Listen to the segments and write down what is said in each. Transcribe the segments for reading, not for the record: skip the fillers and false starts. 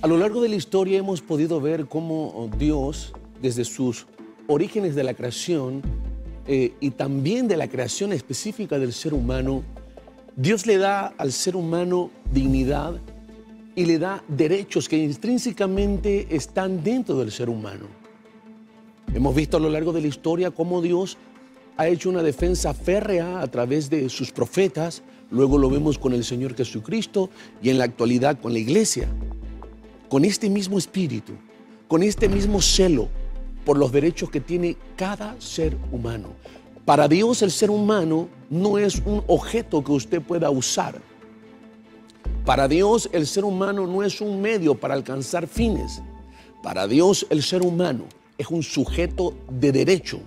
A lo largo de la historia hemos podido ver cómo Dios, desde sus orígenes de la creación y también de la creación específica del ser humano, Dios le da al ser humano dignidad y le da derechos que intrínsecamente están dentro del ser humano. Hemos visto a lo largo de la historia cómo Dios ha hecho una defensa férrea a través de sus profetas, luego lo vemos con el Señor Jesucristo y en la actualidad con la iglesia. Con este mismo espíritu, con este mismo celo por los derechos que tiene cada ser humano. Para Dios el ser humano no es un objeto que usted pueda usar. Para Dios el ser humano no es un medio para alcanzar fines. Para Dios el ser humano es un sujeto de derecho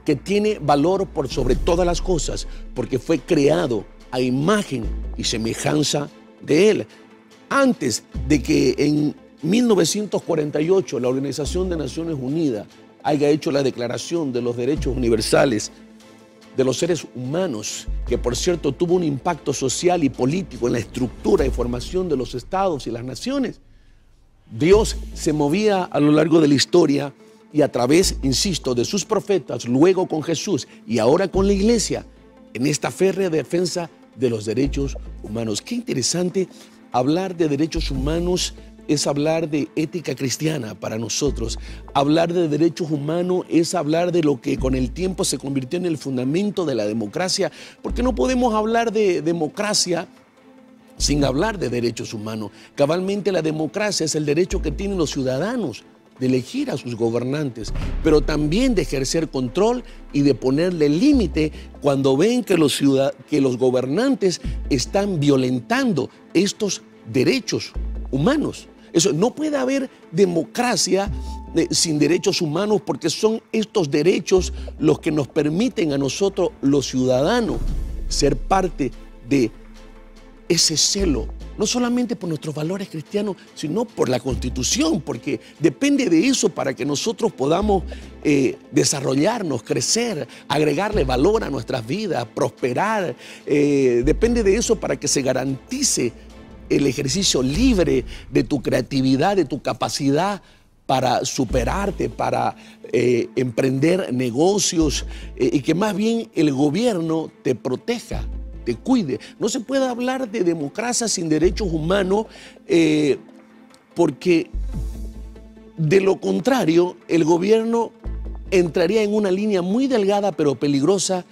que tiene valor por sobre todas las cosas porque fue creado a imagen y semejanza de Él. Antes de que en 1948 la Organización de Naciones Unidas haya hecho la Declaración de los Derechos Universales de los Seres Humanos, que por cierto tuvo un impacto social y político en la estructura y formación de los estados y las naciones, Dios se movía a lo largo de la historia y a través, insisto, de sus profetas, luego con Jesús y ahora con la iglesia, en esta férrea defensa de los derechos humanos. Qué interesante hablar de derechos humanos. Es hablar de ética cristiana para nosotros. Hablar de derechos humanos es hablar de lo que con el tiempo se convirtió en el fundamento de la democracia, porque no podemos hablar de democracia sin hablar de derechos humanos. Cabalmente la democracia es el derecho que tienen los ciudadanos de elegir a sus gobernantes, pero también de ejercer control y de ponerle límite cuando ven que los gobernantes están violentando estos derechos humanos. Eso, no puede haber democracia sin derechos humanos porque son estos derechos los que nos permiten a nosotros, los ciudadanos, ser parte de ese celo, no solamente por nuestros valores cristianos, sino por la Constitución, porque depende de eso para que nosotros podamos desarrollarnos, crecer, agregarle valor a nuestras vidas, prosperar. Depende de eso para que se garantice el ejercicio libre de tu creatividad, de tu capacidad para superarte, para emprender negocios y que más bien el gobierno te proteja, te cuide. No se puede hablar de democracia sin derechos humanos porque de lo contrario el gobierno entraría en una línea muy delgada pero peligrosa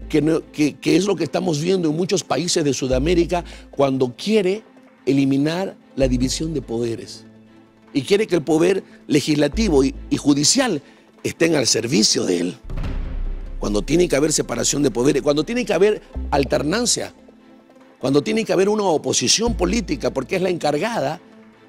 que es lo que estamos viendo en muchos países de Sudamérica cuando quiere eliminar la división de poderes y quiere que el poder legislativo y judicial estén al servicio de él. Cuando tiene que haber separación de poderes, cuando tiene que haber alternancia, cuando tiene que haber una oposición política porque es la encargada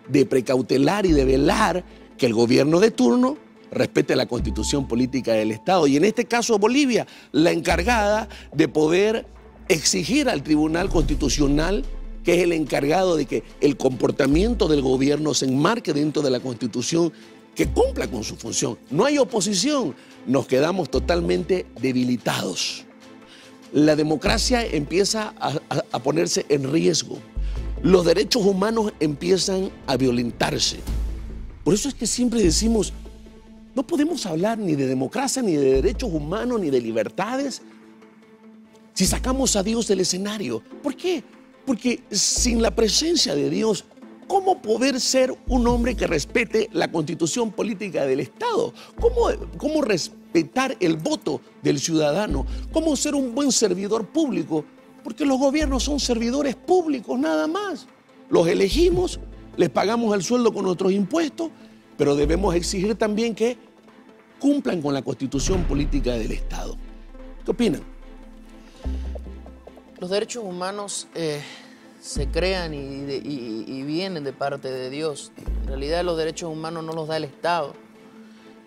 de precautelar y de velar que el gobierno de turno respete la constitución política del Estado. Y en este caso Bolivia, la encargada de poder exigir al Tribunal Constitucional, que es el encargado de que el comportamiento del gobierno se enmarque dentro de la Constitución, que cumpla con su función. No hay oposición, nos quedamos totalmente debilitados. La democracia empieza a ponerse en riesgo. Los derechos humanos empiezan a violentarse. Por eso es que siempre decimos, no podemos hablar ni de democracia, ni de derechos humanos, ni de libertades, si sacamos a Dios del escenario. ¿Por qué? Porque sin la presencia de Dios, ¿cómo poder ser un hombre que respete la constitución política del Estado? ¿Cómo respetar el voto del ciudadano? ¿Cómo ser un buen servidor público? Porque los gobiernos son servidores públicos nada más. Los elegimos, les pagamos el sueldo con nuestros impuestos, pero debemos exigir también que cumplan con la constitución política del Estado. ¿Qué opinan? Los derechos humanos se crean y vienen de parte de Dios. En realidad los derechos humanos no los da el Estado.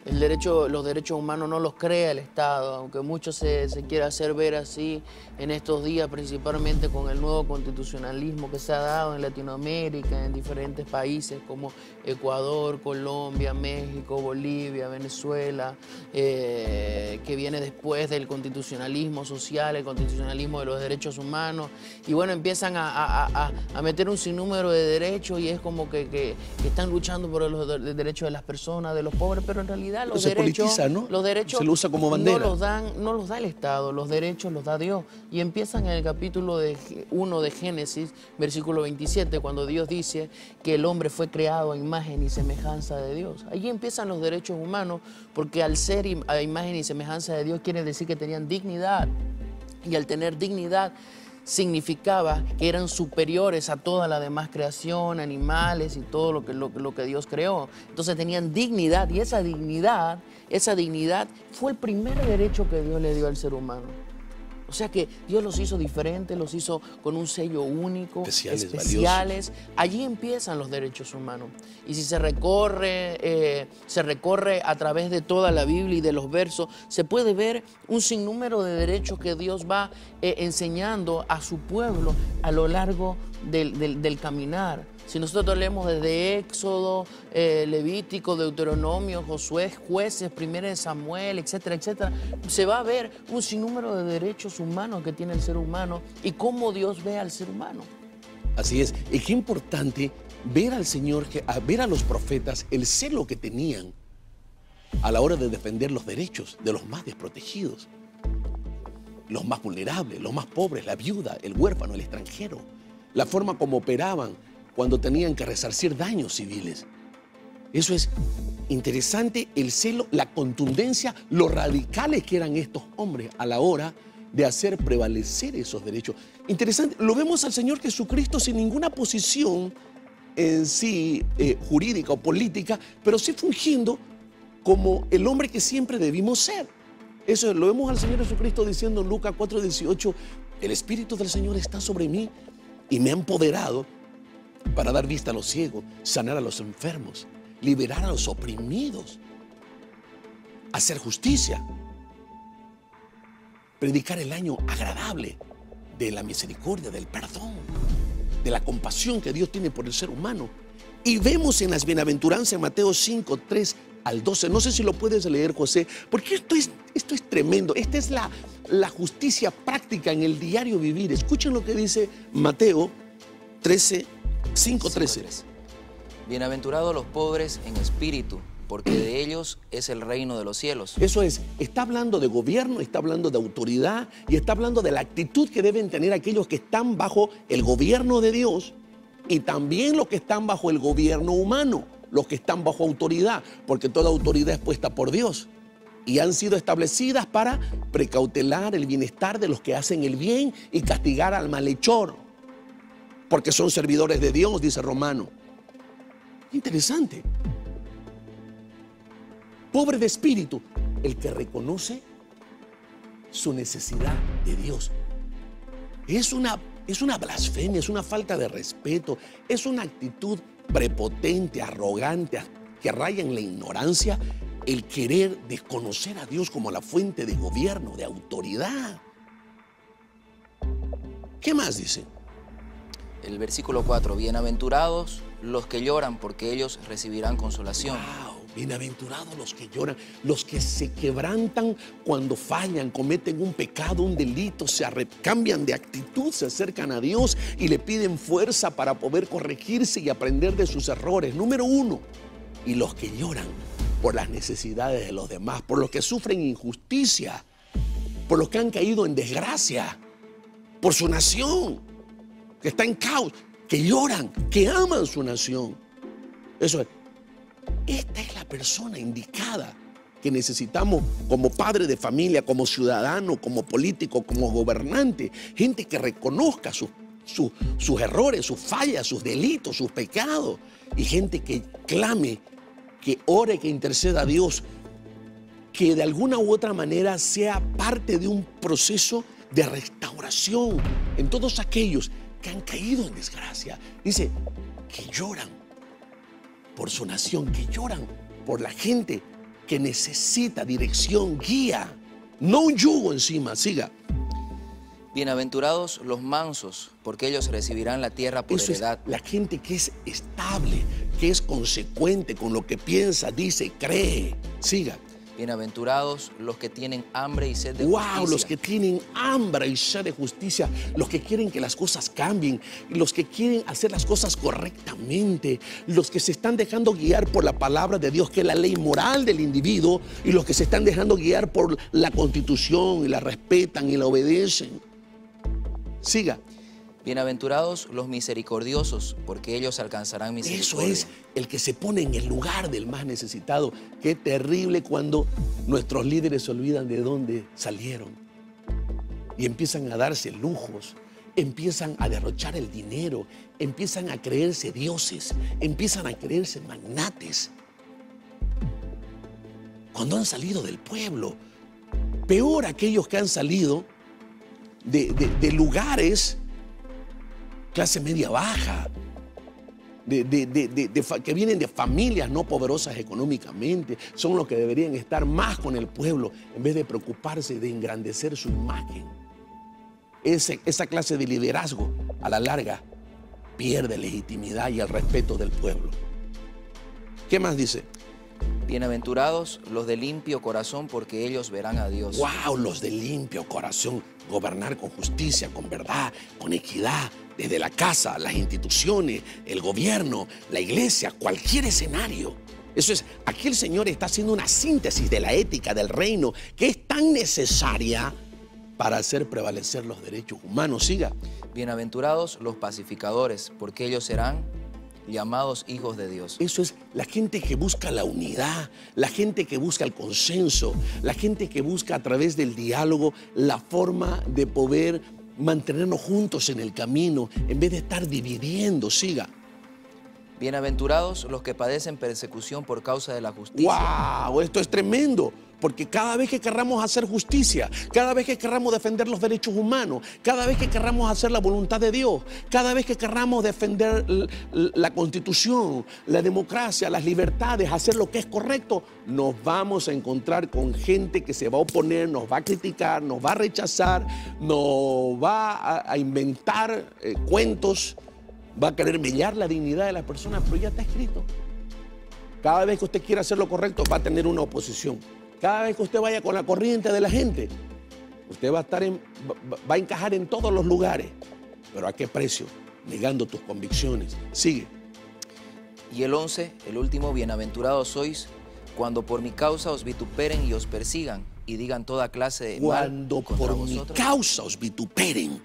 Los derechos humanos no los crea el Estado, aunque mucho se quiera hacer ver así en estos días, principalmente con el nuevo constitucionalismo que se ha dado en Latinoamérica, en diferentes países como Ecuador, Colombia, México, Bolivia, Venezuela, que viene después del constitucionalismo social, el constitucionalismo de los derechos humanos, y bueno, empiezan a meter un sinnúmero de derechos y es como que están luchando por los derechos de las personas, de los pobres, pero en realidad los derechos, ¿no? Los derechos se lo usa como bandera. No los da el Estado, los derechos los da Dios. Y empiezan en el capítulo 1 de Génesis, versículo 27, cuando Dios dice que el hombre fue creado a imagen y semejanza de Dios. Allí empiezan los derechos humanos, porque al ser a imagen y semejanza de Dios quiere decir que tenían dignidad. Y al tener dignidad significaba que eran superiores a toda la demás creación, animales y todo lo que Dios creó. Entonces tenían dignidad y esa dignidad fue el primer derecho que Dios le dio al ser humano. O sea que Dios los hizo diferentes, los hizo con un sello único, especiales. Allí empiezan los derechos humanos. Y si se recorre a través de toda la Biblia y de los versos, se puede ver un sinnúmero de derechos que Dios va enseñando a su pueblo a lo largo del caminar. Si nosotros leemos desde Éxodo, Levítico, Deuteronomio, Josué, Jueces, 1 Samuel, etcétera, etcétera, se va a ver un sinnúmero de derechos humanos que tiene el ser humano y cómo Dios ve al ser humano. Así es. Y qué importante ver al Señor, ver a los profetas, el celo que tenían a la hora de defender los derechos de los más desprotegidos, los más vulnerables, los más pobres, la viuda, el huérfano, el extranjero, la forma como operaban cuando tenían que resarcir daños civiles. Eso es interesante, el celo, la contundencia, lo radicales que eran estos hombres a la hora de hacer prevalecer esos derechos. Interesante, lo vemos al Señor Jesucristo sin ninguna posición en sí jurídica o política, pero sí fungiendo como el hombre que siempre debimos ser. Eso lo vemos al Señor Jesucristo diciendo en Lucas 4:18, el Espíritu del Señor está sobre mí y me ha empoderado para dar vista a los ciegos, sanar a los enfermos, liberar a los oprimidos, hacer justicia, predicar el año agradable de la misericordia, del perdón, de la compasión que Dios tiene por el ser humano. Y vemos en las bienaventuranzas en Mateo 5, 3 al 12, no sé si lo puedes leer, José, porque esto es tremendo, esta es la justicia práctica en el diario vivir. Escuchen lo que dice Mateo 5:13. Bienaventurados los pobres en espíritu, porque de ellos es el reino de los cielos. Eso es, está hablando de gobierno, está hablando de autoridad y está hablando de la actitud que deben tener aquellos que están bajo el gobierno de Dios y también los que están bajo el gobierno humano, los que están bajo autoridad, porque toda autoridad es puesta por Dios y han sido establecidas para precautelar el bienestar de los que hacen el bien y castigar al malhechor, porque son servidores de Dios, dice Romano. Interesante. Pobre de espíritu, el que reconoce su necesidad de Dios. Es una blasfemia, es una falta de respeto, es una actitud prepotente, arrogante, que raya en la ignorancia, el querer desconocer a Dios como la fuente de gobierno, de autoridad. ¿Qué más dice? El versículo 4, bienaventurados los que lloran, porque ellos recibirán consolación. ¡Wow! Bienaventurados los que lloran, los que se quebrantan cuando fallan, cometen un pecado, un delito, cambian de actitud, se acercan a Dios y le piden fuerza para poder corregirse y aprender de sus errores. Número 1, y los que lloran por las necesidades de los demás, por los que sufren injusticia, por los que han caído en desgracia, por su nación, que está en caos, que lloran, que aman su nación. Eso es. Esta es la persona indicada que necesitamos como padre de familia, como ciudadano, como político, como gobernante. Gente que reconozca sus errores, sus fallas, sus delitos, sus pecados. Y gente que clame, que ore, que interceda a Dios que de alguna u otra manera sea parte de un proceso de restauración en todos aquellos que han caído en desgracia. Dice que lloran por su nación, que lloran por la gente que necesita dirección, guía, no un yugo encima. Siga. Bienaventurados los mansos, porque ellos recibirán la tierra por Eso heredad. es la gente que es estable, que es consecuente con lo que piensa, dice, cree. Siga. Bienaventurados los que tienen hambre y sed de justicia. Wow, los que tienen hambre y sed de justicia, los que quieren que las cosas cambien, los que quieren hacer las cosas correctamente, los que se están dejando guiar por la palabra de Dios, que es la ley moral del individuo, y los que se están dejando guiar por la Constitución y la respetan y la obedecen. Siga. Bienaventurados los misericordiosos, porque ellos alcanzarán misericordia. Eso es el que se pone en el lugar del más necesitado. Qué terrible cuando nuestros líderes se olvidan de dónde salieron y empiezan a darse lujos, empiezan a derrochar el dinero, empiezan a creerse dioses, empiezan a creerse magnates. Cuando han salido del pueblo, peor aquellos que han salido de lugares clase media baja, que vienen de familias no poderosas económicamente, son los que deberían estar más con el pueblo en vez de preocuparse de engrandecer su imagen. Esa clase de liderazgo a la larga pierde legitimidad y el respeto del pueblo. ¿Qué más dice? Bienaventurados los de limpio corazón, porque ellos verán a Dios. ¡Wow! Los de limpio corazón, gobernar con justicia, con verdad, con equidad, desde la casa, las instituciones, el gobierno, la iglesia, cualquier escenario. Eso es, aquí el Señor está haciendo una síntesis de la ética del reino que es tan necesaria para hacer prevalecer los derechos humanos. Siga. Bienaventurados los pacificadores, porque ellos serán llamados hijos de Dios. Eso es la gente que busca la unidad, la gente que busca el consenso, la gente que busca a través del diálogo la forma de poder mantenernos juntos en el camino en vez de estar dividiendo. Siga. Bienaventurados los que padecen persecución por causa de la justicia. ¡Wow! Esto es tremendo, porque cada vez que querramos hacer justicia, cada vez que queramos defender los derechos humanos, cada vez que queramos hacer la voluntad de Dios, cada vez que queramos defender la Constitución, la democracia, las libertades, hacer lo que es correcto, nos vamos a encontrar con gente que se va a oponer, nos va a criticar, nos va a rechazar, nos va a inventar cuentos, va a querer mellar la dignidad de las personas, pero ya está escrito. Cada vez que usted quiera hacer lo correcto, va a tener una oposición. Cada vez que usted vaya con la corriente de la gente, usted va a encajar en todos los lugares. ¿Pero a qué precio? Negando tus convicciones. Sigue. Y el 11, el último, bienaventurados sois cuando por mi causa os vituperen y os persigan y digan toda clase de mal Cuando contra por mi vosotros. causa os vituperen.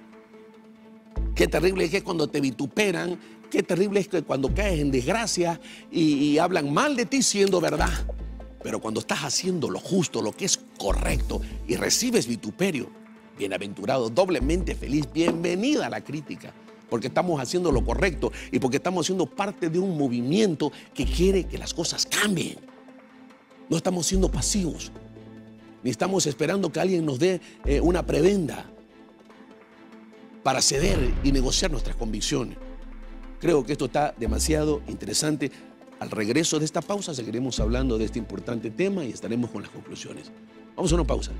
Qué terrible es que cuando te vituperan, qué terrible es que cuando caes en desgracia y hablan mal de ti siendo verdad. Pero cuando estás haciendo lo justo, lo que es correcto y recibes vituperio, bienaventurado, doblemente feliz, bienvenida a la crítica, porque estamos haciendo lo correcto y porque estamos siendo parte de un movimiento que quiere que las cosas cambien. No estamos siendo pasivos, ni estamos esperando que alguien nos dé una prebenda para ceder y negociar nuestras convicciones. Creo que esto está demasiado interesante. Al regreso de esta pausa seguiremos hablando de este importante tema y estaremos con las conclusiones. Vamos a una pausa.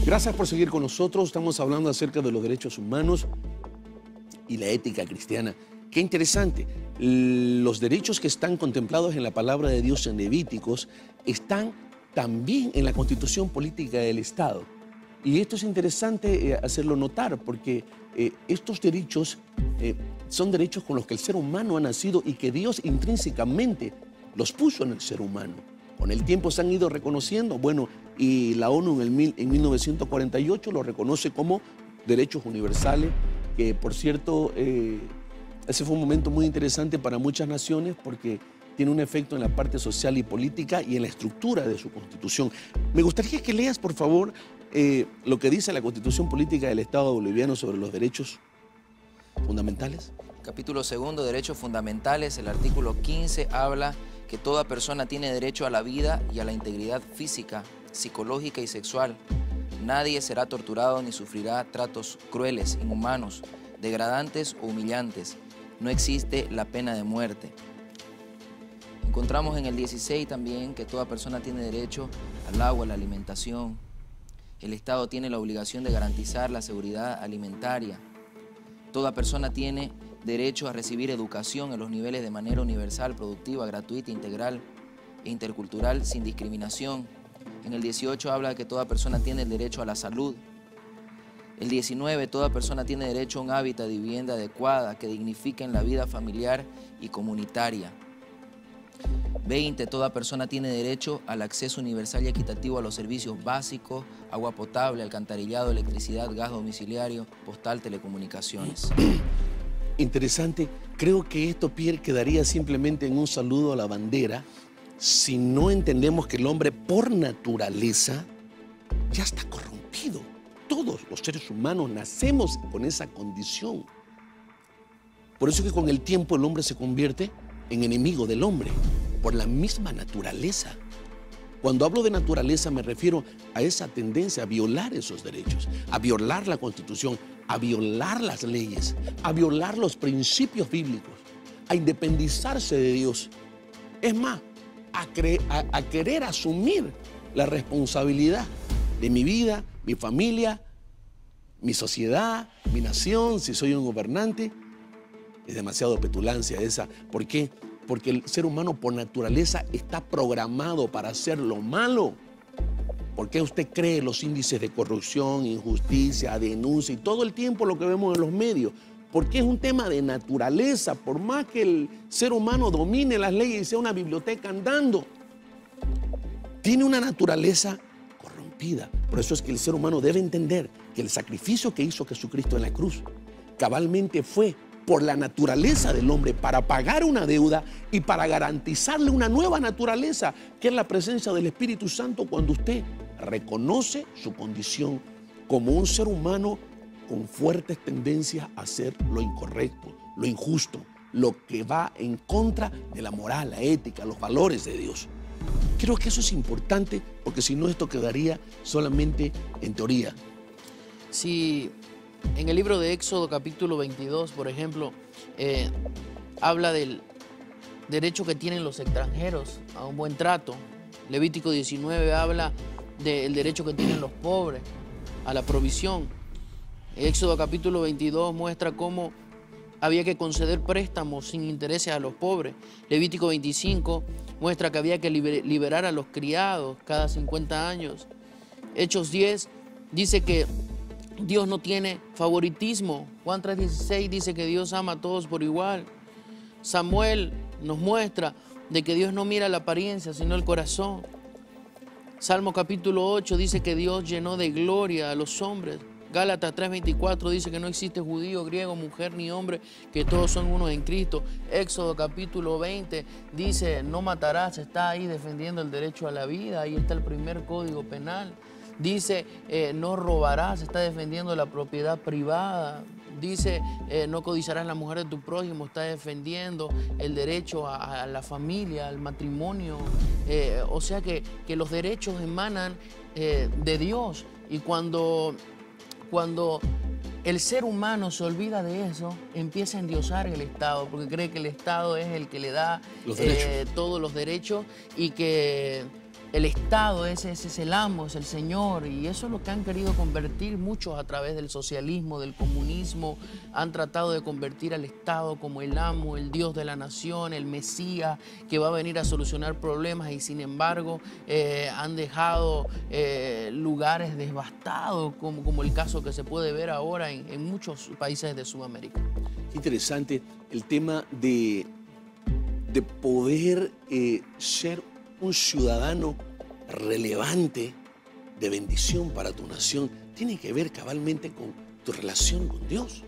Gracias por seguir con nosotros. Estamos hablando acerca de los derechos humanos y la ética cristiana. Qué interesante. Los derechos que están contemplados en la palabra de Dios en Levíticos están también en la Constitución Política del Estado. Y esto es interesante hacerlo notar porque estos derechos son derechos con los que el ser humano ha nacido y que Dios intrínsecamente los puso en el ser humano. Con el tiempo se han ido reconociendo, bueno, y la ONU en 1948 lo reconoce como derechos universales, que por cierto, ese fue un momento muy interesante para muchas naciones porque tiene un efecto en la parte social y política y en la estructura de su constitución. Me gustaría que leas, por favor, lo que dice la Constitución Política del Estado Boliviano sobre los derechos fundamentales. Capítulo 2, Derechos Fundamentales. El artículo 15 habla que toda persona tiene derecho a la vida y a la integridad física, psicológica y sexual. Nadie será torturado ni sufrirá tratos crueles, inhumanos, degradantes o humillantes. No existe la pena de muerte. Encontramos en el 16 también que toda persona tiene derecho al agua, a la alimentación. El Estado tiene la obligación de garantizar la seguridad alimentaria. Toda persona tiene derecho a recibir educación en los niveles de manera universal, productiva, gratuita, integral e intercultural, sin discriminación. En el 18 habla de que toda persona tiene el derecho a la salud. El 19, toda persona tiene derecho a un hábitat de vivienda adecuada que dignifiquen la vida familiar y comunitaria. 20, toda persona tiene derecho al acceso universal y equitativo a los servicios básicos, agua potable, alcantarillado, electricidad, gas domiciliario, postal, telecomunicaciones. Interesante. Creo que esto, Pierre, quedaría simplemente en un saludo a la bandera si no entendemos que el hombre por naturaleza ya está corrompido. Todos los seres humanos nacemos con esa condición. Por eso es que con el tiempo el hombre se convierte en enemigo del hombre, por la misma naturaleza. Cuando hablo de naturaleza me refiero a esa tendencia a violar esos derechos, a violar la Constitución, a violar las leyes, a violar los principios bíblicos, a independizarse de Dios. Es más, a querer asumir la responsabilidad de mi vida, mi familia, mi sociedad, mi nación, si soy un gobernante. Es demasiado petulancia esa. ¿Por qué? Porque el ser humano por naturaleza está programado para hacer lo malo. ¿Por qué usted cree los índices de corrupción, injusticia, denuncia y todo el tiempo lo que vemos en los medios? Porque es un tema de naturaleza. Por más que el ser humano domine las leyes y sea una biblioteca andando, tiene una naturaleza corrompida. Por eso es que el ser humano debe entender que el sacrificio que hizo Jesucristo en la cruz cabalmente fue por la naturaleza del hombre, para pagar una deuda y para garantizarle una nueva naturaleza, que es la presencia del Espíritu Santo cuando usted reconoce su condición como un ser humano con fuertes tendencias a hacer lo incorrecto, lo injusto, lo que va en contra de la moral, la ética, los valores de Dios. Creo que eso es importante porque si no esto quedaría solamente en teoría. Sí. En el libro de Éxodo capítulo 22, por ejemplo, habla del derecho que tienen los extranjeros a un buen trato. Levítico 19 habla del derecho que tienen los pobres a la provisión. Éxodo capítulo 22 muestra cómo había que conceder préstamos sin intereses a los pobres. Levítico 25 muestra que había que liberar a los criados cada 50 años. Hechos 10 dice que Dios no tiene favoritismo. Juan 3:16 dice que Dios ama a todos por igual. Samuel nos muestra de que Dios no mira la apariencia, sino el corazón. Salmo capítulo 8 dice que Dios llenó de gloria a los hombres. Gálatas 3:24 dice que no existe judío, griego, mujer ni hombre, que todos son uno en Cristo. Éxodo capítulo 20 dice no matarás, está ahí defendiendo el derecho a la vida, ahí está el primer código penal. Dice, no robarás, está defendiendo la propiedad privada. Dice, no codiciarás la mujer de tu prójimo, está defendiendo el derecho a la familia, al matrimonio. O sea que los derechos emanan de Dios. Y cuando el ser humano se olvida de eso, empieza a endiosar el Estado, porque cree que el Estado es el que le da todos los derechos y que el Estado ese es el amo, es el Señor, y eso es lo que han querido convertir muchos a través del socialismo, del comunismo. Han tratado de convertir al Estado como el amo, el Dios de la nación, el Mesías que va a venir a solucionar problemas, y sin embargo han dejado lugares devastados, como el caso que se puede ver ahora en muchos países de Sudamérica. Qué interesante el tema de poder ser un ciudadano relevante de bendición para tu nación. Tiene que ver cabalmente con tu relación con Dios.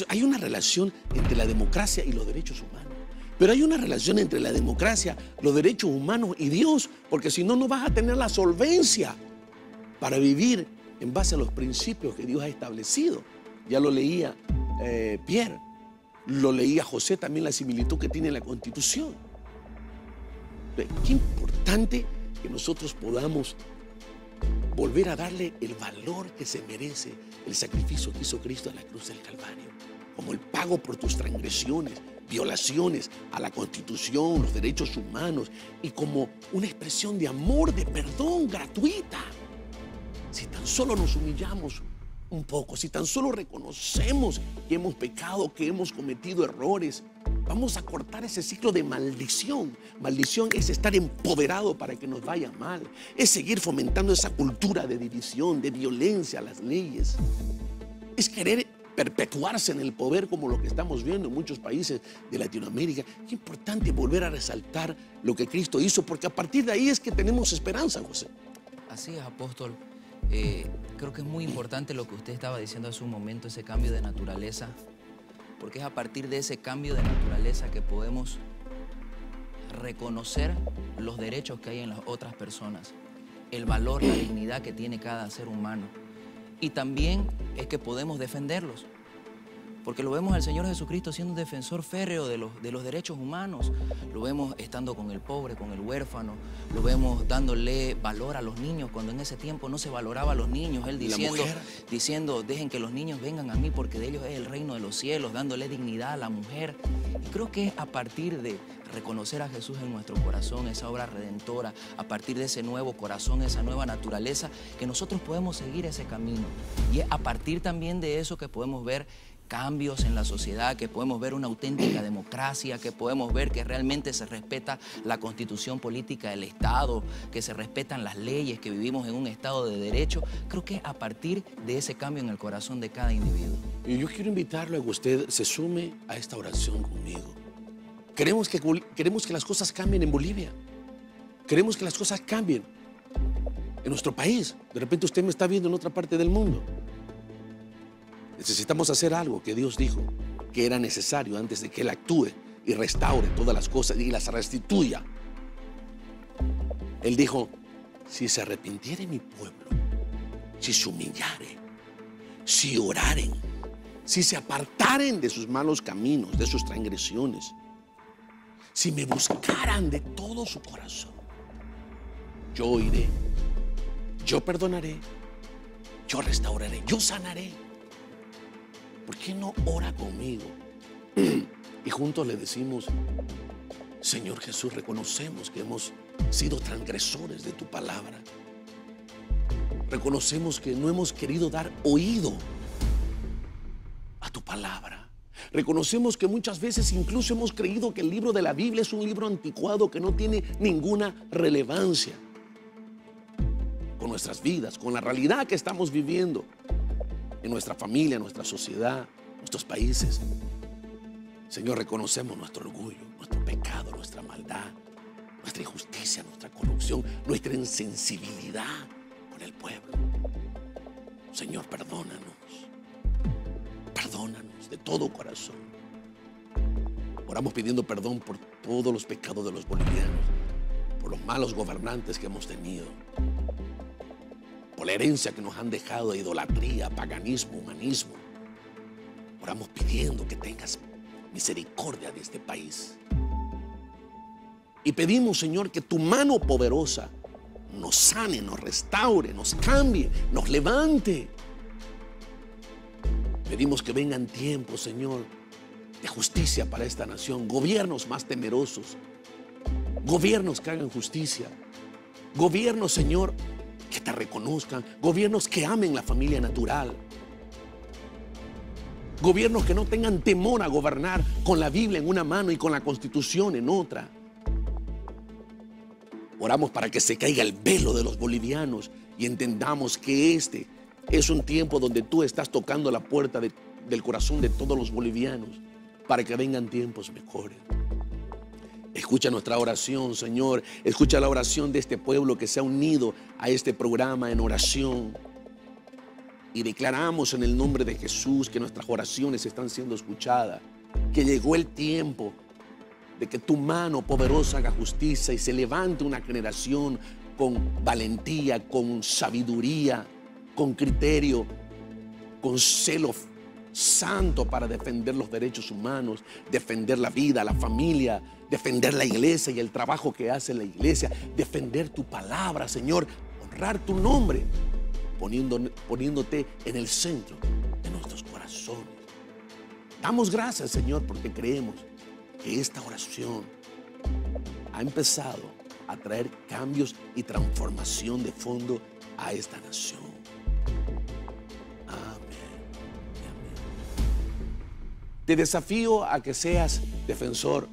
Hay una relación entre la democracia y los derechos humanos, pero hay una relación entre la democracia, los derechos humanos y Dios, porque si no, no vas a tener la solvencia para vivir en base a los principios que Dios ha establecido. Ya lo leía Pierre, lo leía José también, la similitud que tiene la Constitución. Qué importante que nosotros podamos volver a darle el valor que se merece el sacrificio que hizo Cristo en la cruz del Calvario, como el pago por tus transgresiones, violaciones a la Constitución, los derechos humanos, y como una expresión de amor, de perdón gratuita. Si tan solo nos humillamos un poco, si tan solo reconocemos que hemos pecado, que hemos cometido errores, vamos a cortar ese ciclo de maldición. Maldición es estar empoderado para que nos vaya mal, es seguir fomentando esa cultura de división, de violencia a las leyes, es querer perpetuarse en el poder, como lo que estamos viendo en muchos países de Latinoamérica. Qué importante volver a resaltar lo que Cristo hizo, porque a partir de ahí es que tenemos esperanza, José. Así es, apóstol. Creo que es muy importante lo que usted estaba diciendo hace un momento, ese cambio de naturaleza, porque es a partir de ese cambio de naturaleza que podemos reconocer los derechos que hay en las otras personas, el valor, la dignidad que tiene cada ser humano, y también es que podemos defenderlos. Porque lo vemos al Señor Jesucristo siendo un defensor férreo de los derechos humanos. Lo vemos estando con el pobre, con el huérfano. Lo vemos dándole valor a los niños, cuando en ese tiempo no se valoraba a los niños. Él diciendo, dejen que los niños vengan a mí porque de ellos es el reino de los cielos, dándole dignidad a la mujer. Y creo que es a partir de reconocer a Jesús en nuestro corazón, esa obra redentora, a partir de ese nuevo corazón, esa nueva naturaleza, que nosotros podemos seguir ese camino. Y es a partir también de eso que podemos ver cambios en la sociedad, que podemos ver una auténtica democracia, que podemos ver que realmente se respeta la constitución política del Estado, que se respetan las leyes, que vivimos en un Estado de derecho. Creo que es a partir de ese cambio en el corazón de cada individuo. Y yo quiero invitarlo a que usted se sume a esta oración conmigo. Queremos que las cosas cambien en Bolivia. Queremos que las cosas cambien en nuestro país. De repente usted me está viendo en otra parte del mundo. Necesitamos hacer algo que Dios dijo que era necesario antes de que Él actúe y restaure todas las cosas y las restituya. Él dijo, si se arrepintiere mi pueblo, si se humillare, si oraren, si se apartaren de sus malos caminos, de sus transgresiones, si me buscaran de todo su corazón, yo oiré, yo perdonaré, yo restauraré, yo sanaré. ¿Por qué no ora conmigo? Y juntos le decimos, Señor Jesús, reconocemos que hemos sido transgresores de tu palabra. Reconocemos que no hemos querido dar oído a tu palabra. Reconocemos que muchas veces incluso hemos creído que el libro de la Biblia es un libro anticuado que no tiene ninguna relevancia con nuestras vidas, con la realidad que estamos viviendo en nuestra familia, en nuestra sociedad, nuestros países. Señor, reconocemos nuestro orgullo, nuestro pecado, nuestra maldad, nuestra injusticia, nuestra corrupción, nuestra insensibilidad con el pueblo. Señor, perdónanos de todo corazón. Oramos pidiendo perdón por todos los pecados de los bolivianos, por los malos gobernantes que hemos tenido, por la herencia que nos han dejado de idolatría, paganismo, humanismo. Oramos pidiendo que tengas misericordia de este país. Y pedimos, Señor, que tu mano poderosa nos sane, nos restaure, nos cambie, nos levante. Pedimos que vengan tiempos, Señor, de justicia para esta nación, gobiernos más temerosos, gobiernos que hagan justicia, Gobiernos, Señor, que te reconozcan. Gobiernos que amen la familia natural. Gobiernos que no tengan temor a gobernar con la Biblia en una mano y con la Constitución en otra. Oramos para que se caiga el velo de los bolivianos y entendamos que este es un tiempo donde tú estás tocando la puerta del corazón de todos los bolivianos para que vengan tiempos mejores. Escucha nuestra oración, Señor. Escucha la oración de este pueblo que se ha unido a este programa en oración. Y declaramos en el nombre de Jesús que nuestras oraciones están siendo escuchadas, que llegó el tiempo de que tu mano poderosa haga justicia y se levante una generación con valentía, con sabiduría, con criterio, con celo santo para defender los derechos humanos, defender la vida, la familia, defender la iglesia y el trabajo que hace la iglesia, defender tu palabra, Señor, honrar tu nombre, poniéndote en el centro de nuestros corazones. Damos gracias, Señor, porque creemos que esta oración ha empezado a traer cambios y transformación de fondo a esta nación. Amén. Te desafío a que seas defensor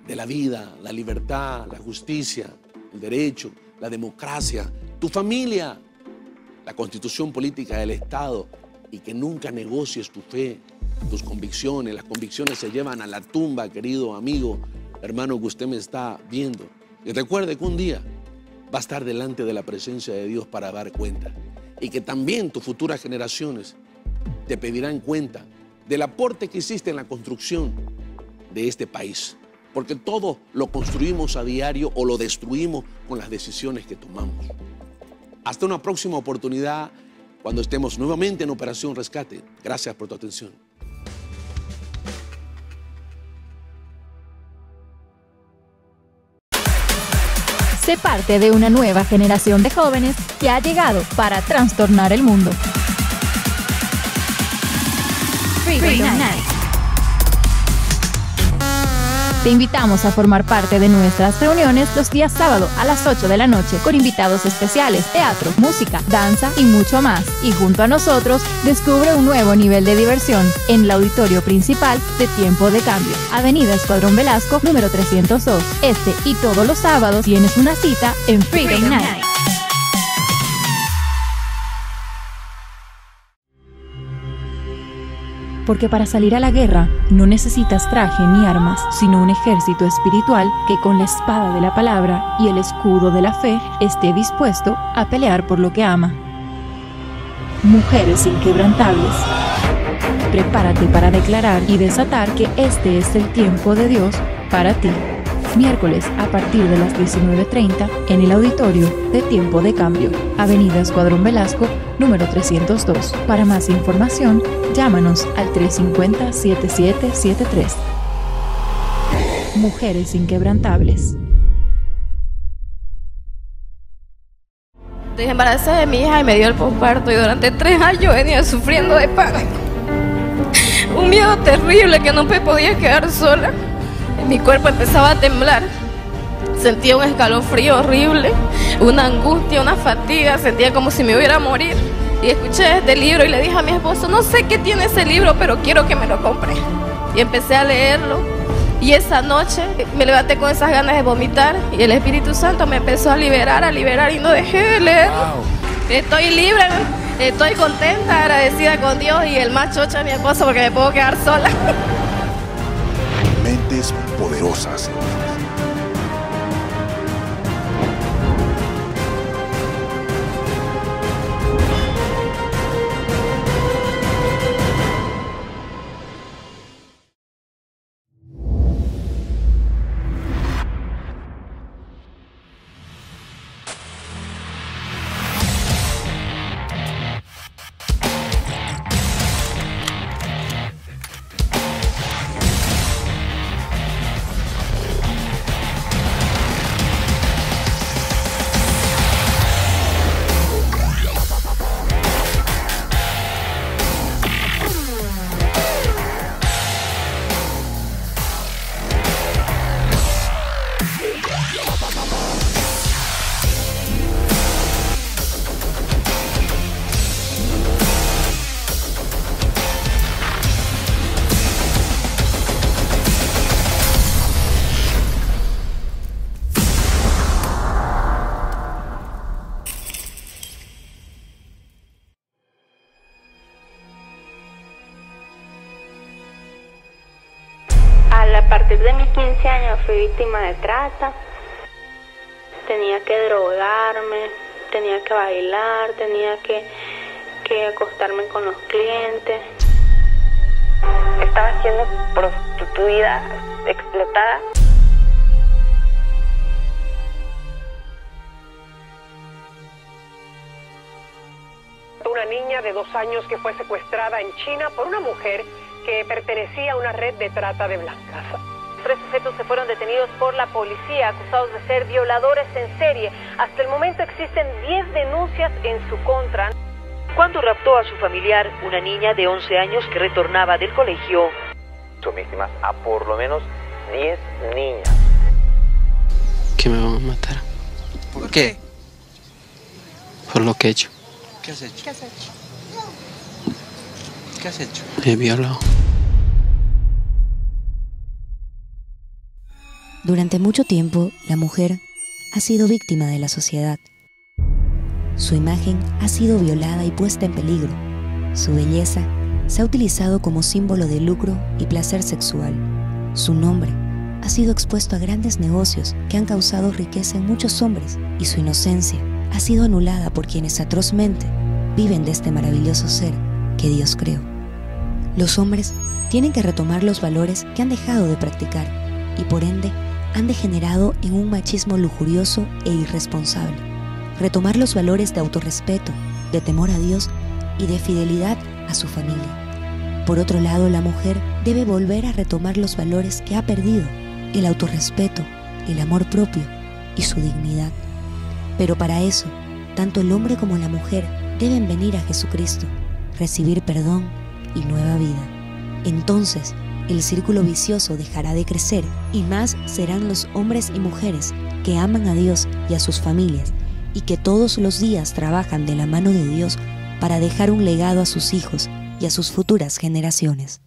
de la vida, la libertad, la justicia, el derecho, la democracia, tu familia, la constitución política del Estado, y que nunca negocies tu fe, tus convicciones. Las convicciones se llevan a la tumba, querido amigo, hermano que usted me está viendo. Y recuerde que un día va a estar delante de la presencia de Dios para dar cuenta. Y que también tus futuras generaciones te pedirán cuenta del aporte que hiciste en la construcción de este país. Porque todo lo construimos a diario o lo destruimos con las decisiones que tomamos. Hasta una próxima oportunidad cuando estemos nuevamente en Operación Rescate. Gracias por tu atención. Sé parte de una nueva generación de jóvenes que ha llegado para trastornar el mundo. Freedom Night. Te invitamos a formar parte de nuestras reuniones los días sábado a las 8 de la noche con invitados especiales, teatro, música, danza y mucho más. Y junto a nosotros descubre un nuevo nivel de diversión en el auditorio principal de Tiempo de Cambio, Avenida Escuadrón Velasco, número 302. Este y todos los sábados tienes una cita en Freedom Night. Porque para salir a la guerra no necesitas traje ni armas, sino un ejército espiritual que con la espada de la palabra y el escudo de la fe esté dispuesto a pelear por lo que ama. Mujeres inquebrantables. Prepárate para declarar y desatar que este es el tiempo de Dios para ti. Miércoles a partir de las 19:30 en el auditorio de Tiempo de Cambio, Avenida Escuadrón Velasco, número 302. Para más información, llámanos al 350-7773. Mujeres inquebrantables. Estoy embarazada de mi hija y me dio el posparto y durante 3 años venía sufriendo de pánico. Un miedo terrible que no me podía quedar sola. Mi cuerpo empezaba a temblar. Sentía un escalofrío horrible, una angustia, una fatiga, sentía como si me hubiera a morir. Y escuché este libro y le dije a mi esposo, no sé qué tiene ese libro, pero quiero que me lo compre. Y empecé a leerlo. Y esa noche me levanté con esas ganas de vomitar y el Espíritu Santo me empezó a liberar y no dejé de leer. Wow. Estoy libre, estoy contenta, agradecida con Dios y el más chocho es mi esposo porque me puedo quedar sola. Mentes poderosas. 15 años fui víctima de trata. Tenía que drogarme, tenía que bailar, tenía que acostarme con los clientes. Estaba siendo prostituida, explotada. Una niña de 2 años que fue secuestrada en China por una mujer que pertenecía a una red de trata de blancas. 3 sujetos se fueron detenidos por la policía, acusados de ser violadores en serie. Hasta el momento existen 10 denuncias en su contra. Cuando raptó a su familiar, una niña de 11 años que retornaba del colegio. Son víctimas a por lo menos 10 niñas. Que me van a matar. ¿Por qué? Por lo que he hecho. ¿Qué has hecho? ¿Qué has hecho? ¿Qué has hecho? He violado. Durante mucho tiempo, la mujer ha sido víctima de la sociedad. Su imagen ha sido violada y puesta en peligro. Su belleza se ha utilizado como símbolo de lucro y placer sexual. Su nombre ha sido expuesto a grandes negocios que han causado riqueza en muchos hombres, y su inocencia ha sido anulada por quienes atrozmente viven de este maravilloso ser que Dios creó. Los hombres tienen que retomar los valores que han dejado de practicar y por ende han degenerado en un machismo lujurioso e irresponsable. Retomar los valores de autorrespeto, de temor a Dios y de fidelidad a su familia. Por otro lado, la mujer debe volver a retomar los valores que ha perdido: el autorrespeto, el amor propio y su dignidad. Pero para eso, tanto el hombre como la mujer deben venir a Jesucristo, recibir perdón y nueva vida. Entonces, el círculo vicioso dejará de crecer y más serán los hombres y mujeres que aman a Dios y a sus familias y que todos los días trabajan de la mano de Dios para dejar un legado a sus hijos y a sus futuras generaciones.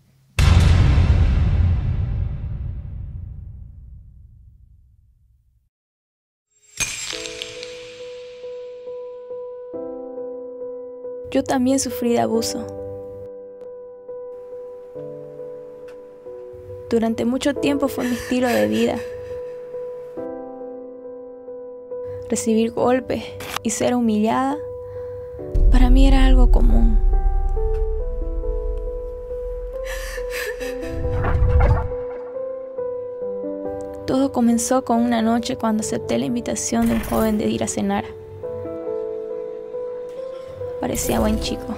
Yo también sufrí de abuso. Durante mucho tiempo fue mi estilo de vida. Recibir golpes y ser humillada para mí era algo común. Todo comenzó con una noche cuando acepté la invitación de un joven de ir a cenar. Parecía buen chico.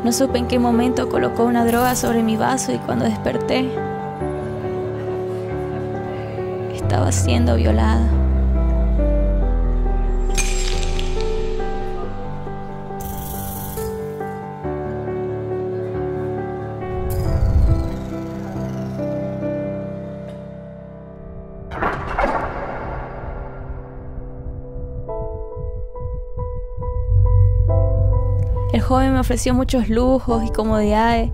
No supe en qué momento colocó una droga sobre mi vaso y cuando desperté, estaba siendo violada. El joven me ofreció muchos lujos y comodidades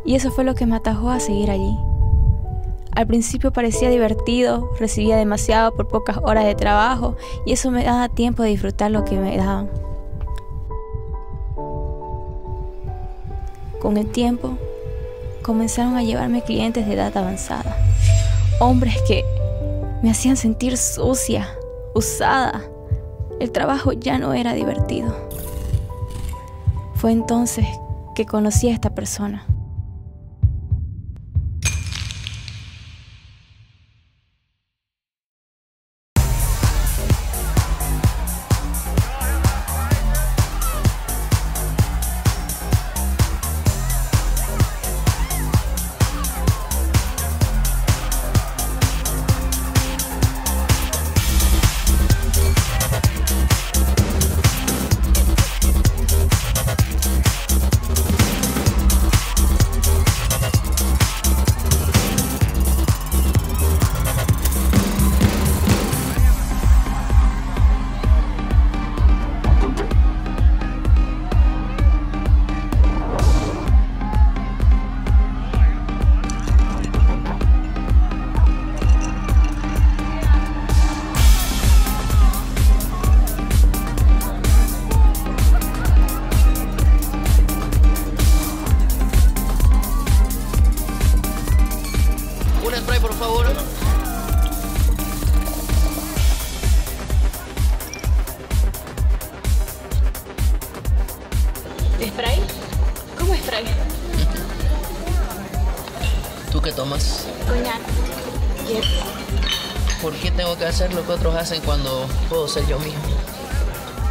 y eso fue lo que me atajó a seguir allí. Al principio parecía divertido, recibía demasiado por pocas horas de trabajo y eso me daba tiempo de disfrutar lo que me daban. Con el tiempo, comenzaron a llevarme clientes de edad avanzada. Hombres que me hacían sentir sucia, usada. El trabajo ya no era divertido. Fue entonces que conocí a esta persona. tengo que hacer lo que otros hacen cuando puedo ser yo mismo.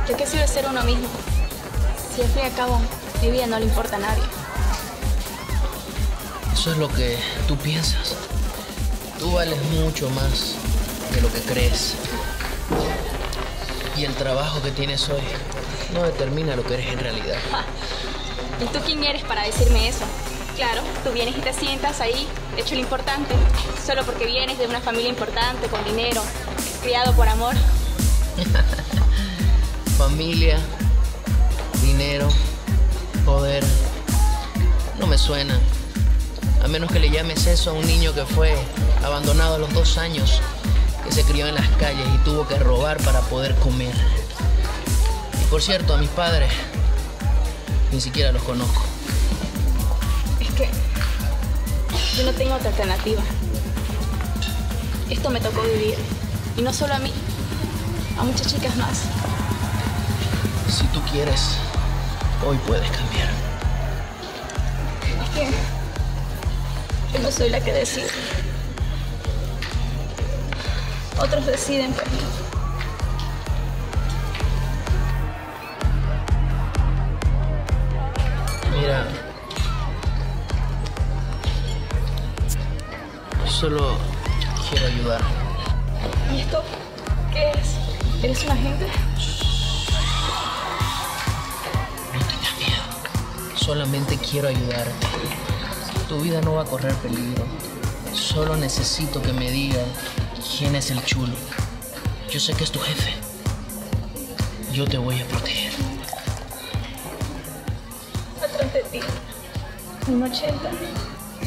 ¿De qué sirve ser uno mismo? Si al fin y al cabo mi vida no le importa a nadie. Eso es lo que tú piensas. Tú vales mucho más de lo que crees. Y el trabajo que tienes hoy no determina lo que eres en realidad. ¿Y tú quién eres para decirme eso? Claro, tú vienes y te sientas ahí, hecho lo importante, solo porque vienes de una familia importante, con dinero, criado por amor. Familia, dinero, poder, no me suena. A menos que le llames eso a un niño que fue abandonado a los 2 años, que se crió en las calles y tuvo que robar para poder comer. Y por cierto, a mis padres ni siquiera los conozco. Es que yo no tengo otra alternativa. Esto me tocó vivir. Y no solo a mí, a muchas chicas más. Si tú quieres, hoy puedes cambiar. Es que yo no soy la que decide. Otros deciden por mí. Mira, solo quiero ayudar. ¿Y esto qué es? ¿Eres un agente? No tengas miedo. Solamente quiero ayudarte. Tu vida no va a correr peligro. Solo necesito que me digan quién es el chulo. Yo sé que es tu jefe. Yo te voy a proteger. Atrás de ti, un 80,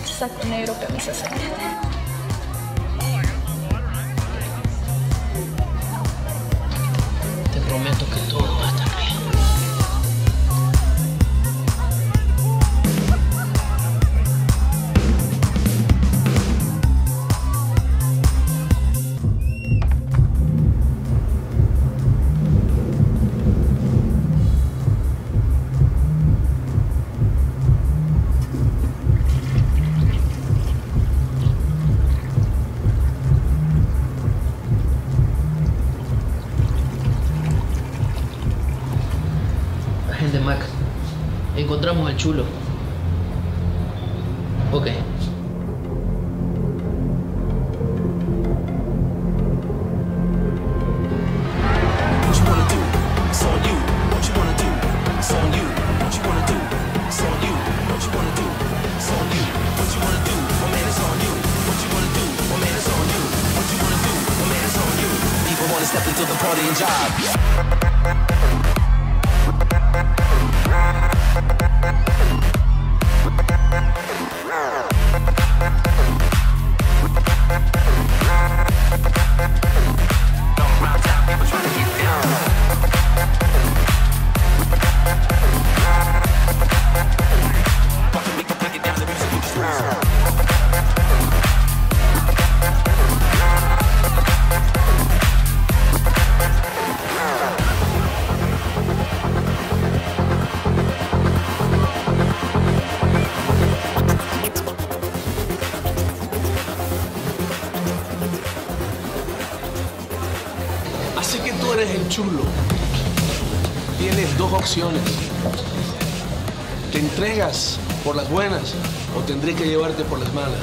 saco negro, camisa celeste. Te prometo que todo va a estar bien. Agente Mac, encontramos al chulo. Ok. Step into the party and job. Así que tú eres el chulo. Tienes 2 opciones. ¿Te entregas por las buenas o tendré que llevarte por las malas?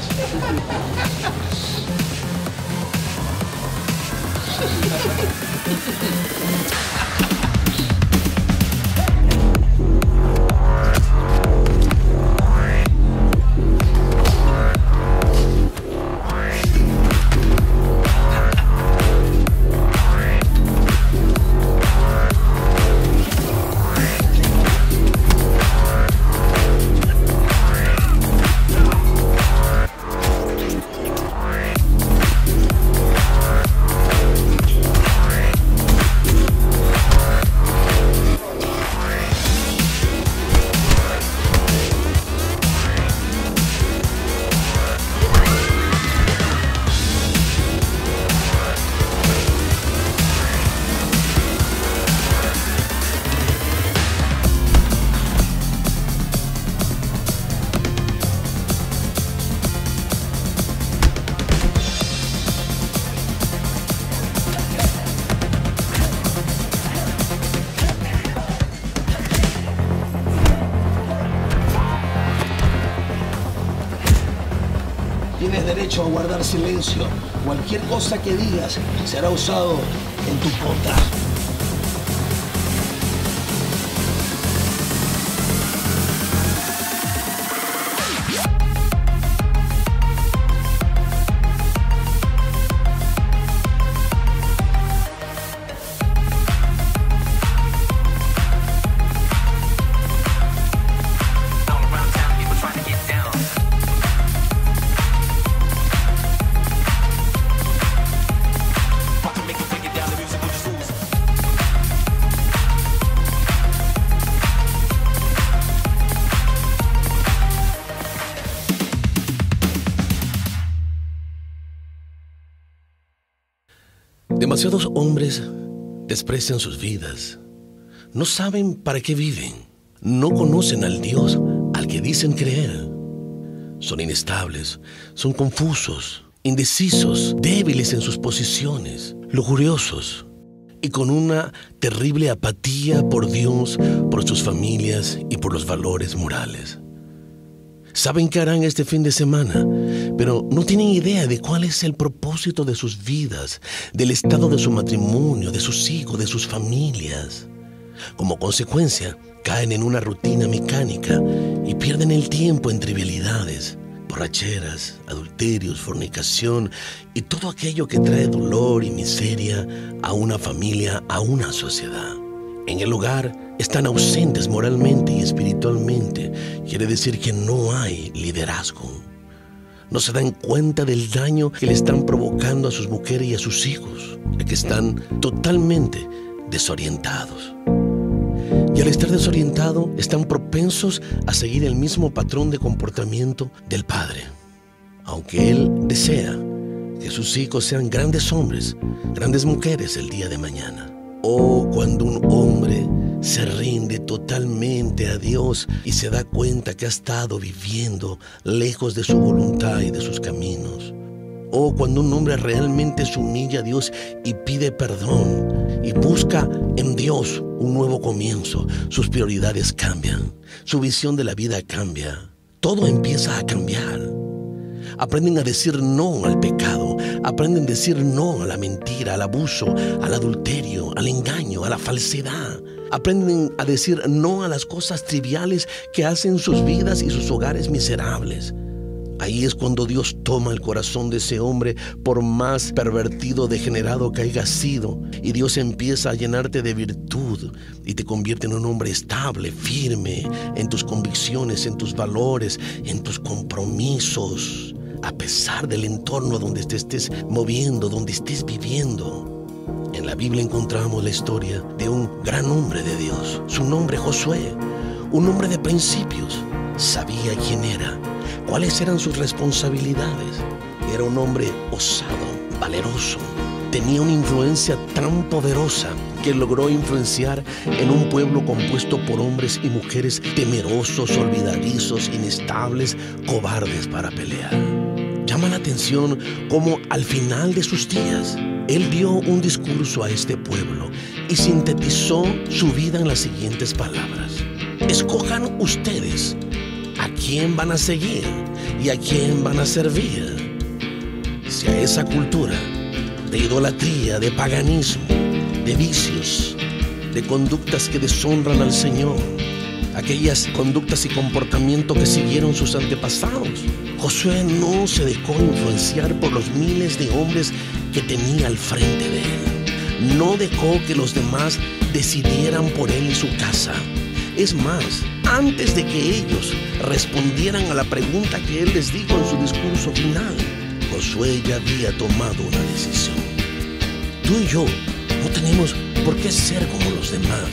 derecho a guardar silencio. Cualquier cosa que digas será usado en tu contra. Demasiados hombres desprecian sus vidas. No saben para qué viven. No conocen al Dios al que dicen creer. Son inestables, son confusos, indecisos, débiles en sus posiciones, lujuriosos y con una terrible apatía por Dios, por sus familias y por los valores morales. Saben qué harán este fin de semana, pero no tienen idea de cuál es el propósito de sus vidas, del estado de su matrimonio, de sus hijos, de sus familias. Como consecuencia, caen en una rutina mecánica y pierden el tiempo en trivialidades, borracheras, adulterios, fornicación y todo aquello que trae dolor y miseria a una familia, a una sociedad. En el hogar están ausentes moralmente y espiritualmente. Quiere decir que no hay liderazgo. No se dan cuenta del daño que le están provocando a sus mujeres y a sus hijos, ya que están totalmente desorientados. Y al estar desorientados, están propensos a seguir el mismo patrón de comportamiento del padre. Aunque él desea que sus hijos sean grandes hombres, grandes mujeres el día de mañana. Oh, cuando un hombre se rinde totalmente a Dios y se da cuenta que ha estado viviendo lejos de su voluntad y de sus caminos. Oh, cuando un hombre realmente se humilla a Dios y pide perdón y busca en Dios un nuevo comienzo, sus prioridades cambian, su visión de la vida cambia, todo empieza a cambiar. Aprenden a decir no al pecado, aprenden a decir no a la mentira, al abuso, al adulterio, al engaño, a la falsedad. Aprenden a decir no a las cosas triviales que hacen sus vidas y sus hogares miserables. Ahí es cuando Dios toma el corazón de ese hombre, por más pervertido, degenerado que haya sido, y Dios empieza a llenarte de virtud y te convierte en un hombre estable, firme en tus convicciones, en tus valores, en tus compromisos, a pesar del entorno donde te estés moviendo, donde estés viviendo. En la Biblia encontramos la historia de un gran hombre de Dios, su nombre Josué, un hombre de principios. Sabía quién era, cuáles eran sus responsabilidades. Era un hombre osado, valeroso. Tenía una influencia tan poderosa que logró influenciar en un pueblo compuesto por hombres y mujeres temerosos, olvidadizos, inestables, cobardes para pelear. Llama la atención cómo al final de sus días, él dio un discurso a este pueblo y sintetizó su vida en las siguientes palabras: escojan ustedes a quién van a seguir y a quién van a servir. Si a esa cultura de idolatría, de paganismo, de vicios, de conductas que deshonran al Señor, aquellas conductas y comportamientos que siguieron sus antepasados, Josué no se dejó influenciar por los miles de hombres que tenía al frente de él. No dejó que los demás decidieran por él y su casa. Es más, antes de que ellos respondieran a la pregunta que él les dijo en su discurso final, Josué ya había tomado una decisión. Tú y yo no tenemos por qué ser como los demás.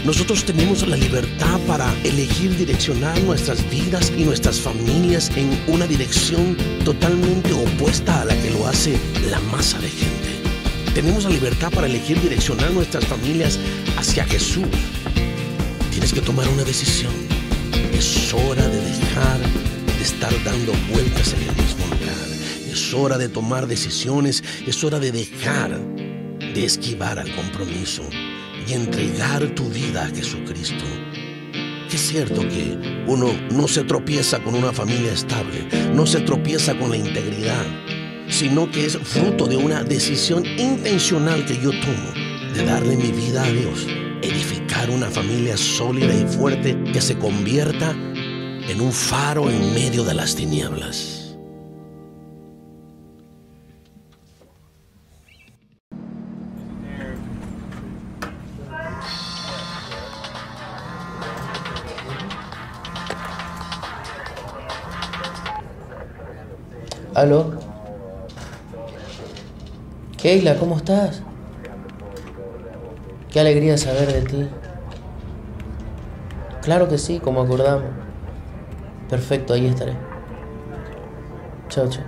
Nosotros tenemos la libertad para elegir direccionar nuestras vidas y nuestras familias en una dirección totalmente opuesta a la que lo hace la masa de gente. Tenemos la libertad para elegir direccionar nuestras familias hacia Jesús. Tienes que tomar una decisión. Es hora de dejar de estar dando vueltas en el mismo lugar. Es hora de tomar decisiones. Es hora de dejar de esquivar al compromiso y entregar tu vida a Jesucristo. porque es cierto que uno no se tropieza con una familia estable, no se tropieza con la integridad, sino que es fruto de una decisión intencional que yo tomo de darle mi vida a Dios, edificar una familia sólida y fuerte que se convierta en un faro en medio de las tinieblas. ¿Aló? Keila, ¿cómo estás? Qué alegría saber de ti. Claro que sí, como acordamos. Perfecto, ahí estaré. Chao, chao.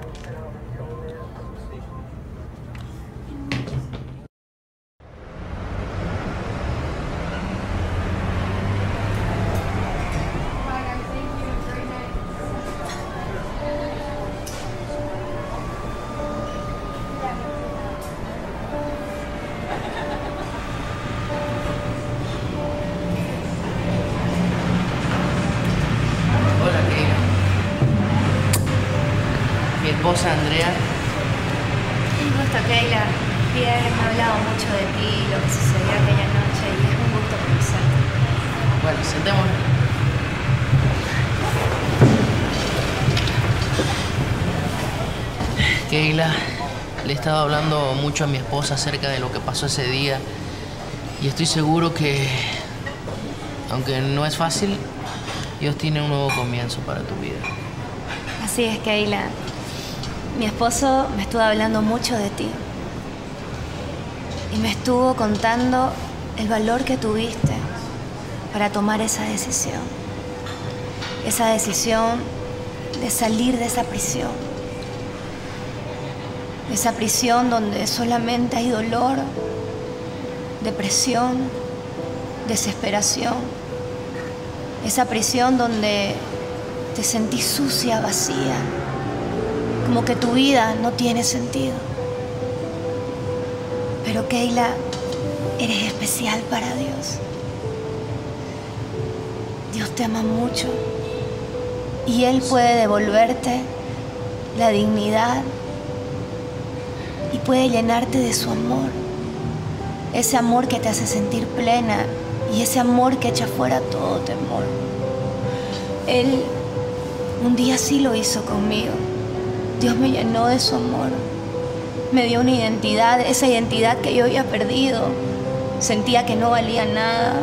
Esposa Andrea. Un gusto, Keila. Pierre me ha hablado mucho de ti, lo que sucedió aquella noche, y es un gusto conocerte. Bueno, sentémonos. Keila, le he estado hablando mucho a mi esposa acerca de lo que pasó ese día, y estoy seguro que, aunque no es fácil, Dios tiene un nuevo comienzo para tu vida. Así es, Keila. Mi esposo me estuvo hablando mucho de ti y me estuvo contando el valor que tuviste para tomar esa decisión de salir de esa prisión donde solamente hay dolor, depresión, desesperación, esa prisión donde te sentís sucia, vacía, como que tu vida no tiene sentido. Pero Keila, eres especial para Dios. Dios te ama mucho y Él puede devolverte la dignidad y puede llenarte de su amor. Ese amor que te hace sentir plena y ese amor que echa fuera todo temor. Él un día sí lo hizo conmigo. Dios me llenó de su amor, me dio una identidad, esa identidad que yo había perdido. Sentía que no valía nada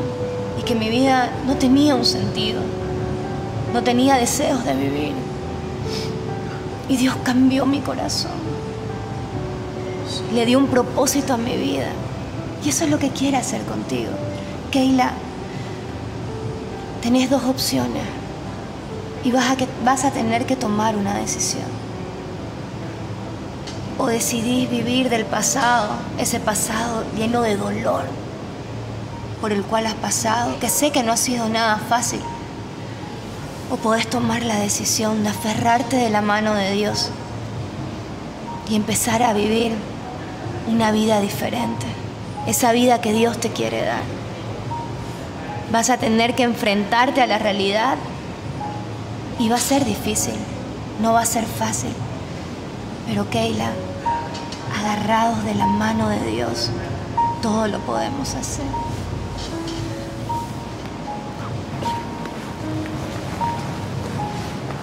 y que mi vida no tenía un sentido, no tenía deseos de vivir. Y Dios cambió mi corazón, le dio un propósito a mi vida y eso es lo que quiere hacer contigo. Keila, tenés dos opciones y vas a tener que tomar una decisión. O decidís vivir del pasado, ese pasado lleno de dolor por el cual has pasado, que sé que no ha sido nada fácil. O podés tomar la decisión de aferrarte de la mano de Dios y empezar a vivir una vida diferente, esa vida que Dios te quiere dar. Vas a tener que enfrentarte a la realidad y va a ser difícil, no va a ser fácil. Pero Keila, agarrados de la mano de Dios, todo lo podemos hacer.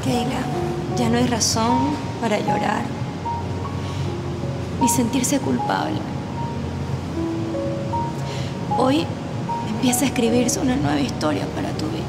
Keila, ya no hay razón para llorar ni sentirse culpable. Hoy empieza a escribirse una nueva historia para tu vida.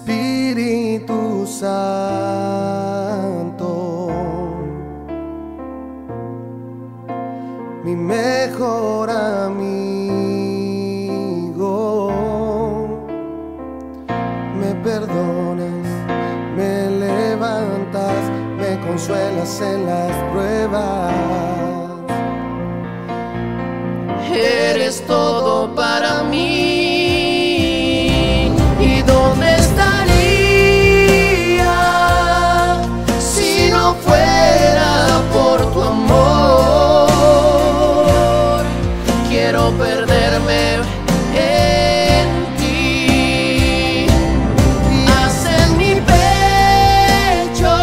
Espíritu Santo, mi mejor amigo, me perdonas, me levantas, me consuelas en las pruebas. Eres todo para mí. ¿Y dónde estaría si no fuera por tu amor? Quiero perderme en ti. Haz en mi pecho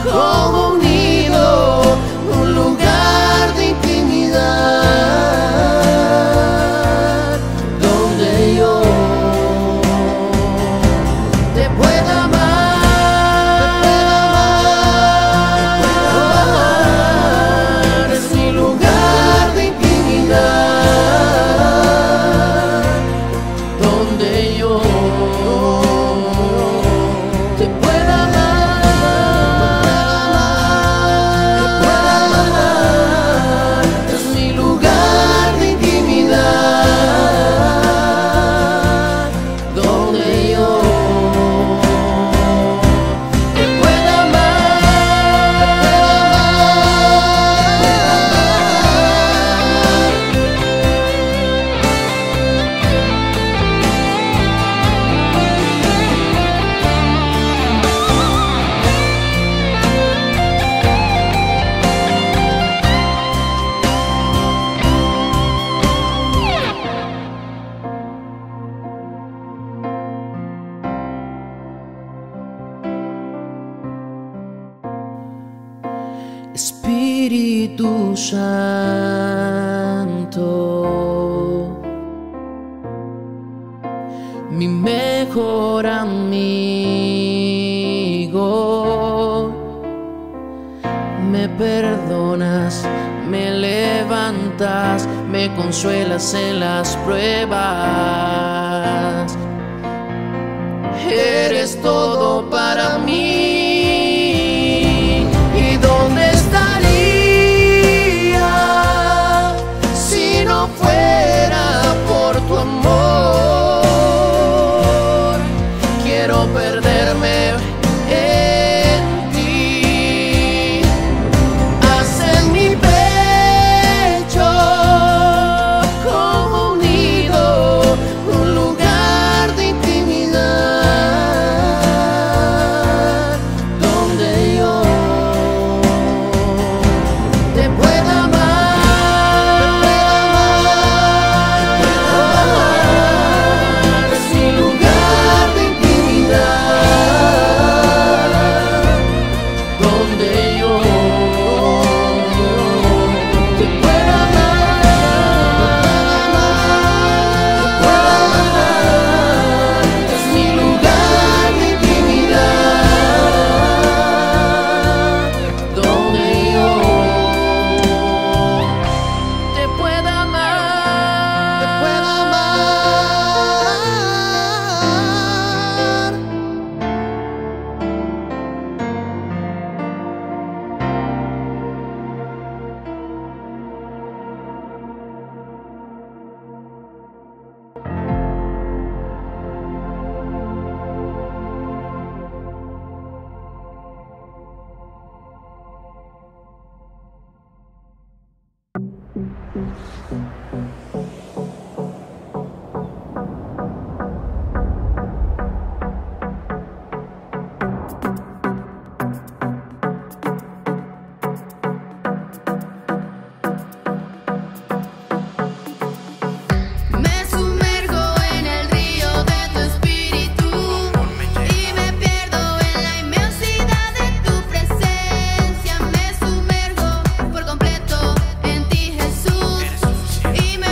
como un nido, un lugar de intimidad, donde yo te pueda amar. Es mi lugar de intimidad, donde yo te pueda amar. Es mi lugar de intimidad, donde yo te pueda Espíritu Santo, mi mejor amigo, me perdonas, me levantas, me consuelas en las pruebas. Eres todo para mí. ¿Y dónde estaría si no fuera por tu amor? Quiero perderme en ti. Haz en mi pecho como un nido, un lugar de intimidad, donde yo te pueda amar. Es mi lugar de intimidad, donde yo te pueda amar. Es mi lugar de intimidad, donde yo te pueda amar. Te pueda amar. Me sumerjo en el río de tu espíritu y me pierdo en la inmensidad de tu presencia. Me sumerjo por completo en ti, Jesús, y me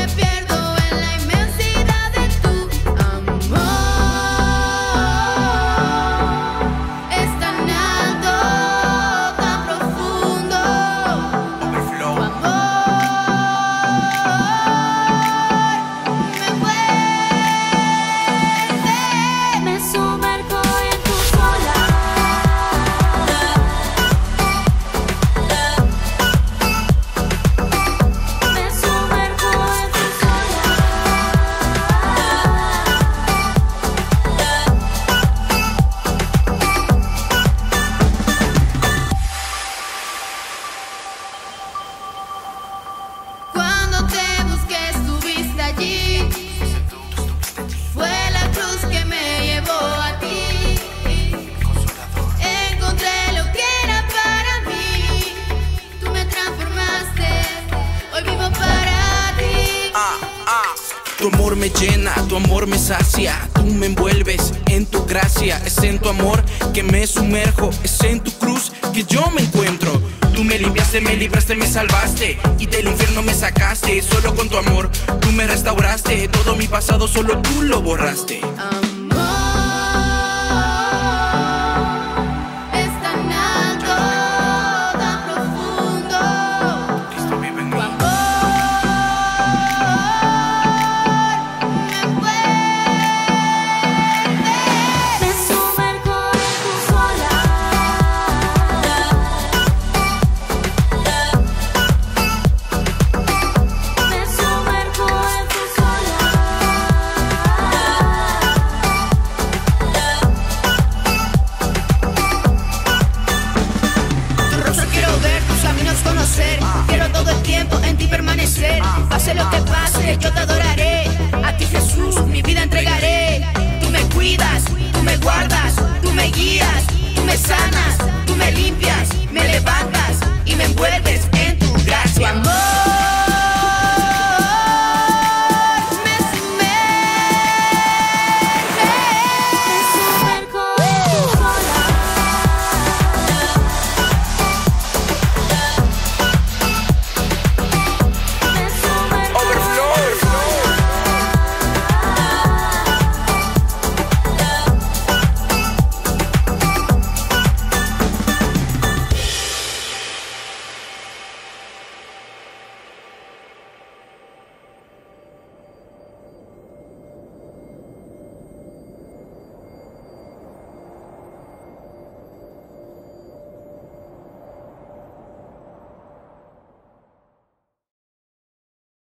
Tu amor me llena, tu amor me sacia. Tú me envuelves en tu gracia. Es en tu amor que me sumerjo. Es en tu cruz que yo me encuentro. Tú me limpiaste, me libraste, me salvaste y del infierno me sacaste. Solo con tu amor tú me restauraste. Todo mi pasado solo tú lo borraste.